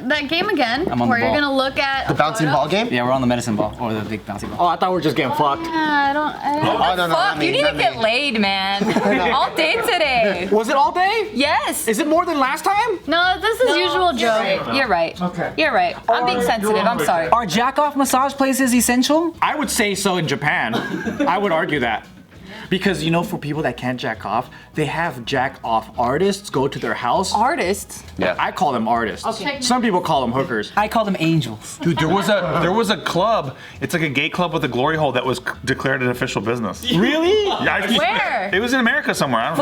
that game again, I'm on where the you're ball. gonna look at The bouncing ball game? Yeah, we're on the medicine ball or the big bouncy ball. Oh, I thought we were just getting fucked. Yeah, I don't. Oh, no, Fuck, you need to get laid, man. All day today. Was it all day? Yes. Is it more than last time? No, this is usual Joe. You're right. Okay. You're right. I'm being sensitive. I'm sorry. Are jack-off massage places essential? I would say so in Japan. I would argue that. Because, you know, for people that can't jack off, they have jack off artists go to their house. Artists. Yeah. I call them artists. Okay. Some people call them hookers. I call them angels. Dude, there was a club. It's like a gay club with a glory hole that was declared an official business. Really? Yeah, Where? It was in America somewhere. I don't,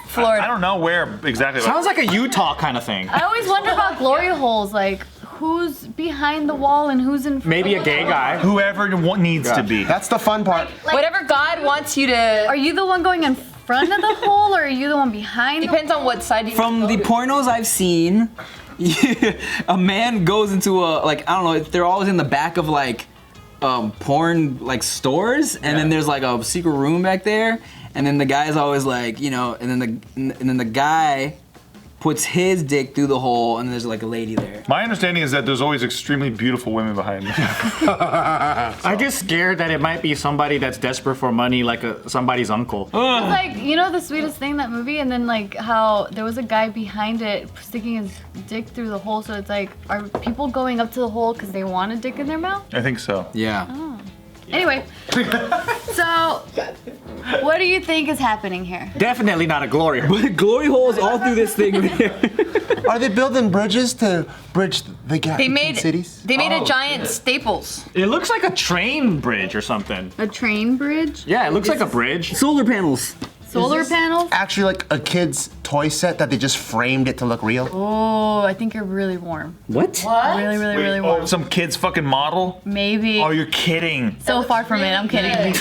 Florida. I don't know where exactly. Sounds like a Utah kind of thing. I always wonder about glory holes, like who's behind the wall and who's in front. Maybe a gay guy. Whoever needs to be. That's the fun part. Whatever God wants you to. Are you the one going in front of the hole, or are you the one behind? Depends on what side you From the pornos I've seen, a man goes into a, like, I don't know, they're always in the back of like porn like stores, and then there's like a secret room back there, and then the guy's always like, you know, and then the guy puts his dick through the hole, and there's like a lady there. My understanding is that there's always extremely beautiful women behind me. I get scared that it might be somebody that's desperate for money, like somebody's uncle. It's like, you know, the sweetest thing, that movie, and then like how there was a guy behind it sticking his dick through the hole. So it's like, are people going up to the hole because they want a dick in their mouth? I think so. Yeah. Anyway, so what do you think is happening here? Definitely not a glory hole. Glory holes all through this thing. Are they building bridges to bridge the gap between cities? They made a giant Staples. It looks like a train bridge or something. A train bridge? Yeah, it looks like a bridge. Solar panels. Solar panels? Actually, like a kid's toy set that they just framed it to look real. Oh, I think you're really warm. What? Really, really, really warm. Oh, some kid's fucking model? Maybe. Oh, you're kidding. So far from it, I'm kidding.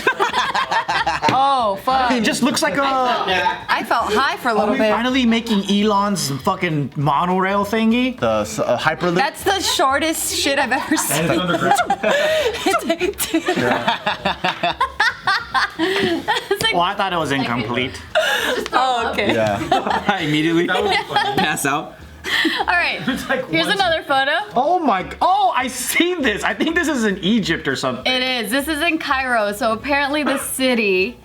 Oh, fuck. It just looks like a. I felt high for a little bit. Finally making Elon's fucking monorail thingy. The Hyperloop. That's the shortest shit I've ever seen. It's like, Well, I thought it was incomplete. Oh, okay. Yeah. I immediately pass out. all right, here's another photo. Oh my! Oh, I seen this. I think this is in Egypt or something. It is. This is in Cairo. So apparently the city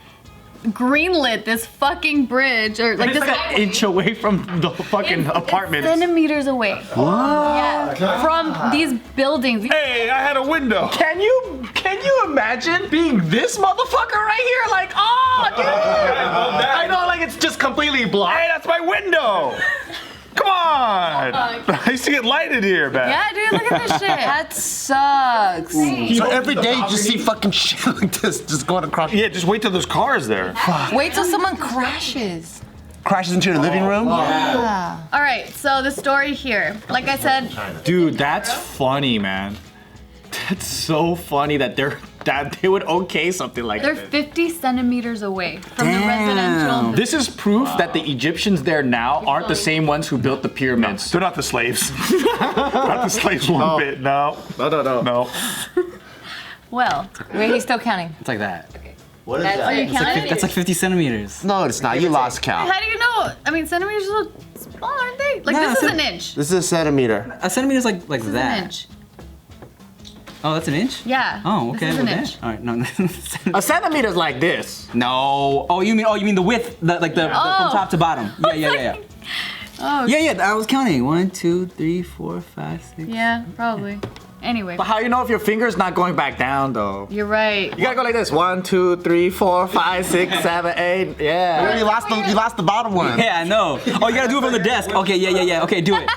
greenlit this fucking bridge, or like It's this like an inch away from the fucking apartments. centimeters away. Yeah, from these buildings. Hey, I had a window. Can you imagine being this motherfucker right here? Like, oh, dude! I know, like it's just completely blocked. Hey, that's my window. Come on. I used to get lighted here back. Yeah, dude, look at this shit. That sucks. So every day you just see fucking shit like this just going across. Yeah, just wait till there's cars there. Wait till someone crashes. Crashes into your living room. All right, so the story here, like I said, Dude, that's funny, man. That's so funny that they would okay something like they're this. 50 centimeters away from the Damn. residential. This is proof that the Egyptians there now aren't the same ones who built the pyramids. They're not the slaves. Not the slaves one bit. No. No. Well, Wait, he's still counting. It's like that. What is are you counting? That's like 50 centimeters. No, it's not. You lost count. How do you know? I mean, centimeters are small, aren't they? Like Yeah, this is so- an inch. This is a centimeter. A centimeter's like This is that. an inch. Oh, that's an inch? Yeah. Oh, okay. This is an well, inch. that- All right, no. A centimeter's like this. No. Oh, you mean the width, the from top to bottom? Yeah. Oh. Yeah. I was counting. 1, 2, 3, 4, 5, 6. Yeah, probably. Anyway, But how you know if your finger's not going back down though? you're right. You gotta go like this. 1, 2, 3, 4, 5, 6, 7, 8. Yeah. You lost the bottom one. Yeah, I know. Oh, you gotta do it from the desk. Okay, yeah. Okay, do it.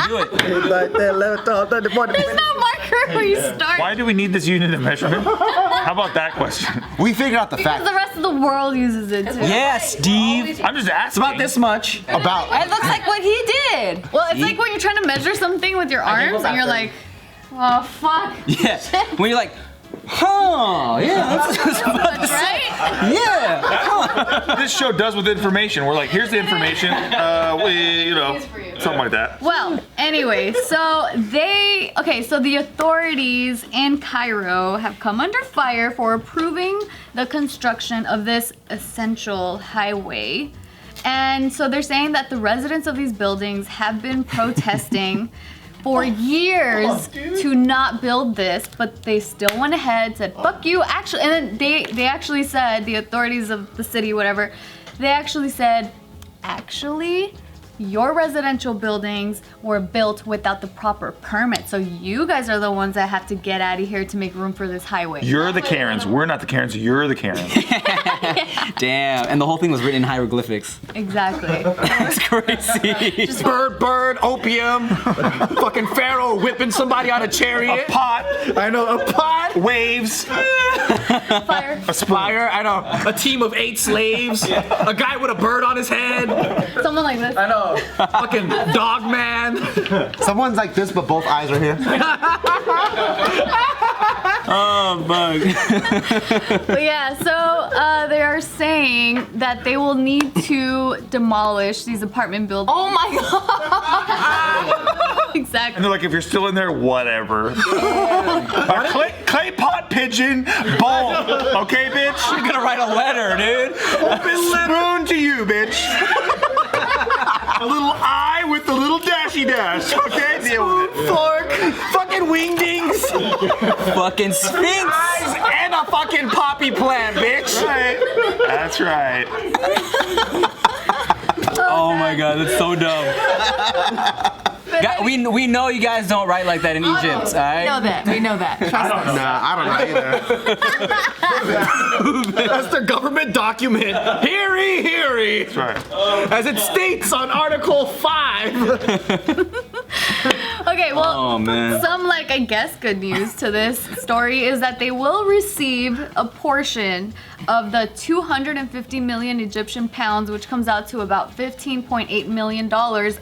Do it. Like that, 11, 12, 13, 14. There's no marker where you start. Why do we need this unit of measurement? How about that question? We figured out the Because fact the rest of the world uses it too. Yeah, Steve. I'm just asking. About this much. about. It looks like what he did. Well, it's like when you're trying to measure something with your arms and you're like, oh fuck. Yeah. When you're like, huh? Yeah. That's right. Yeah. This show does with information. We're like, here's the information. Something like that. Well, anyway, so the authorities in Cairo have come under fire for approving the construction of this essential highway. And so they're saying that the residents of these buildings have been protesting for years to not build this, but they still went ahead, said, fuck you, actually, and then they actually said, the authorities of the city, whatever, they actually said, actually, your residential buildings were built without the proper permit, so you guys are the ones that have to get out of here to make room for this highway. You're the Karens. We're not the Karens. You're the Karens. Damn. And the whole thing was written in hieroglyphics. Exactly. That's crazy. Just bird, opium, fucking pharaoh whipping somebody on a chariot. A pot. I know, a pot. Waves. Fire. A spire, I know. A team of 8 slaves. A guy with a bird on his head. Someone like this. I know. Fucking dog man. Someone's like this, but both eyes are here. Oh, bug. But yeah, so they are saying that they will need to demolish these apartment buildings. Oh my god. Exactly. And they're like, if you're still in there, whatever. Clay pot pigeon, bowl. Okay, bitch? You're gonna write a letter, dude. Spoon to you, bitch. A little eye with the little dashy dash. Okay, deal with it. Fork. Fucking wingdings. Fucking Sphinx. Eyes and a fucking poppy plant, bitch. Right. That's right. Oh my god, that's so dumb. We know you guys don't write like that in Egypt, alright? We know that. Trust us. Nah, I don't know either. That's their government document. Heary, heary. That's right. As it states on Article 5. Okay, well, Oh man. some, like, I guess good news to this story is that they will receive a portion of the 250 million Egyptian pounds, which comes out to about $15.8 million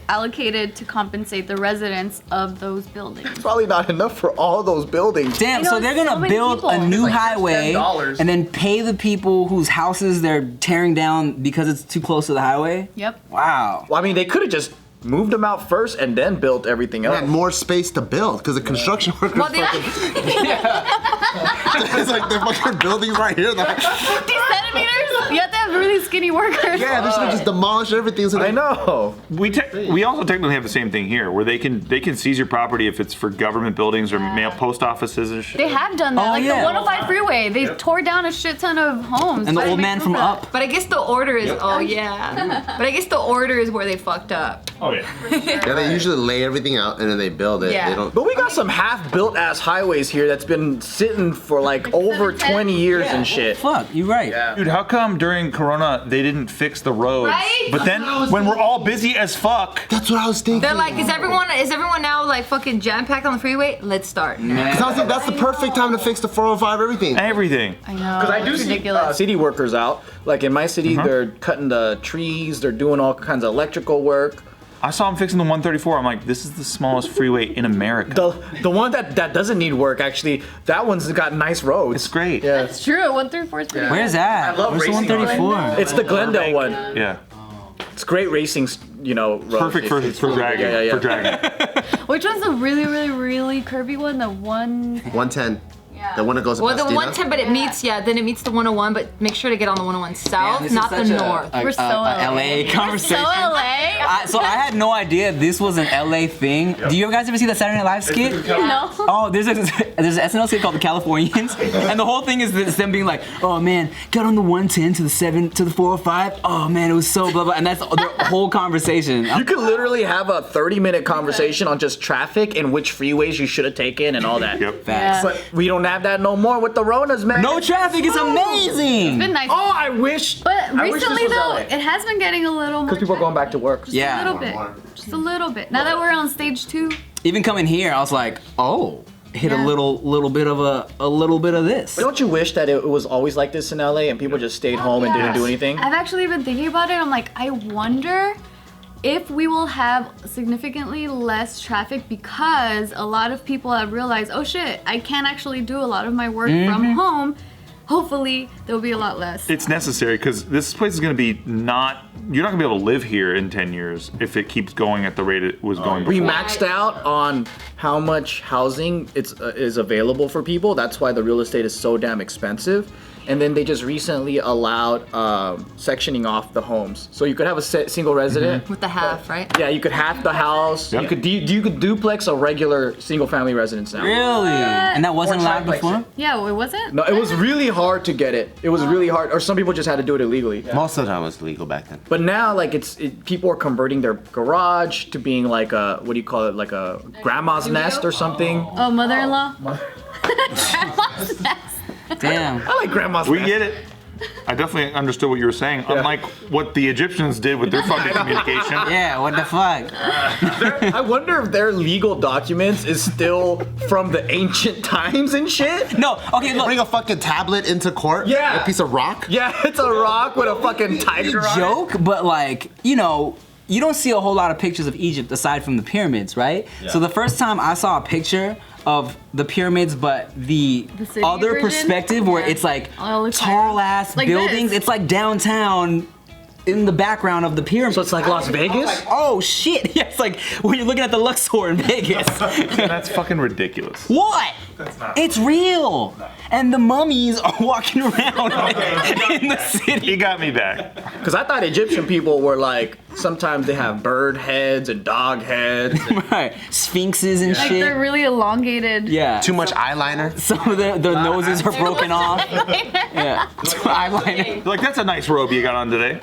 allocated to compensate the residents of those buildings. Probably not enough for all those buildings. Damn, You know, so they're gonna so many build people. a new It's like highway $10. and then pay the people whose houses they're tearing down because it's too close to the highway? Yep. Wow. Well, I mean, they could have just moved them out first and then built everything They else. had more space to build because the construction workers Well, the- it's like the fucking buildings right here. 50 centimeters? You have to have really skinny workers. Yeah, they should have just demolished everything. So I know. We also technically have the same thing here, where they can seize your property if it's for government buildings or mail post offices and shit. They have done that. Oh, like yeah. the 105 freeway, they tore down a shit ton of homes. And the trying to old make man room from for that. Up. But I guess the order is, oh yeah. But I guess the order is where they fucked up. Oh yeah. Yeah, they usually lay everything out and then they build it. Yeah. They don't. But we got some half-built ass highways here that's been sitting for like over 20 years and shit. Fuck, you right. Dude, how come during Corona they didn't fix the roads? Right? But then when we're all busy as fuck, That's what I was thinking. They're like, is everyone now like fucking jam-packed on the freeway? Let's start now. Because I was thinking that's the perfect time to fix the 405 everything. everything. I know. Because I do it's see ridiculous. city workers out. Like in my city, they're cutting the trees, they're doing all kinds of electrical work. I saw them fixing the 134. I'm like, this is the smallest freeway in America. The one that doesn't need work, actually, that one's got nice roads. It's great. Yeah. It's true. 134 is pretty Where's that? I love Where's the racing 134? It's the Glendale one. Yeah. It's great racing, road. Perfect for dragging. Yeah. For dragging. Which one's the really, really, really curvy one? The one. 110. The one that goes Well, the Pasadena. 110, but it meets, then it meets the 101, but make sure to get on the 101 south, This is not the such a- north. We're so LA. LA conversation. So LA. So I had no idea this was an LA thing. Do you guys ever see that Saturday Night Live skit? No. Oh, there's an SNL skit called The Californians, and the whole thing is them being like, oh man, got on the 110 to the 7 to the 405. Oh man, it was so blah blah, and that's their whole conversation. You could literally have a 30-minute conversation on just traffic and which freeways you should have taken and all that. Yep. Facts. But we don't have that no more with the Ronas, man. No traffic is amazing. It's been nice. Oh, I wish. But I wish this recently was though, LA. it has been getting a little more. Because people are going back to work. Just Yeah. a little bit. Just a little bit. Now that we're on stage 2. Even coming here, I was like, oh, hit Yeah. a little bit of a little bit of this. Don't you wish that it was always like this in LA and people just stayed home and didn't do anything? I've actually been thinking about it. I'm like, I wonder if we will have significantly less traffic because a lot of people have realized, oh shit, I can't actually do a lot of my work from home. Hopefully, there'll be a lot less. It's necessary because this place is going to be you're not going to be able to live here in 10 years if it keeps going at the rate it was going We before. maxed out on how much housing is available for people. That's why the real estate is so damn expensive. and then they just recently allowed sectioning off the homes. So you could have a single resident. With the half, right? Yeah, you could half the house. Yep. You could duplex a regular single family residence now. Really? And that wasn't Or allowed triplex before? it. Yeah, it wasn't? No, it was really hard to get it. It was really hard, or some people just had to do it illegally. Most of the time it was legal back then. But now, like, people are converting their garage to being like a, what do you call it, like a grandma's nest or something. Oh, mother-in-law? Grandma's nest. Damn. I like grandma's We nest. get it. I definitely understood what you were saying. Unlike what the Egyptians did with their fucking communication. Yeah, what the fuck? I wonder if their legal documents is still from the ancient times and shit. No, okay, look. Bring a fucking tablet into court? Yeah. A piece of rock? Yeah, it's a rock with a fucking tiger on it. Joke, but like, you know, you don't see a whole lot of pictures of Egypt aside from the pyramids, right? Yeah. So the first time I saw a picture of the pyramids, but the city other version? perspective where Yeah. it's like Oh, it looks tall ass like buildings, this. it's like downtown in the background of the pyramids. So it's like Las Vegas? Oh shit! Yeah, it's like when you're looking at the Luxor in Vegas. That's fucking ridiculous. What? It's real. And the mummies are walking around in the city. He got me back. Because I thought Egyptian people were like, sometimes they have bird heads and dog heads. Right. Sphinxes and Like shit. they're really elongated. Yeah. Too much eyeliner? Some of their noses are broken off. Yeah. Eyeliner. Like, that's a nice robe you got on today.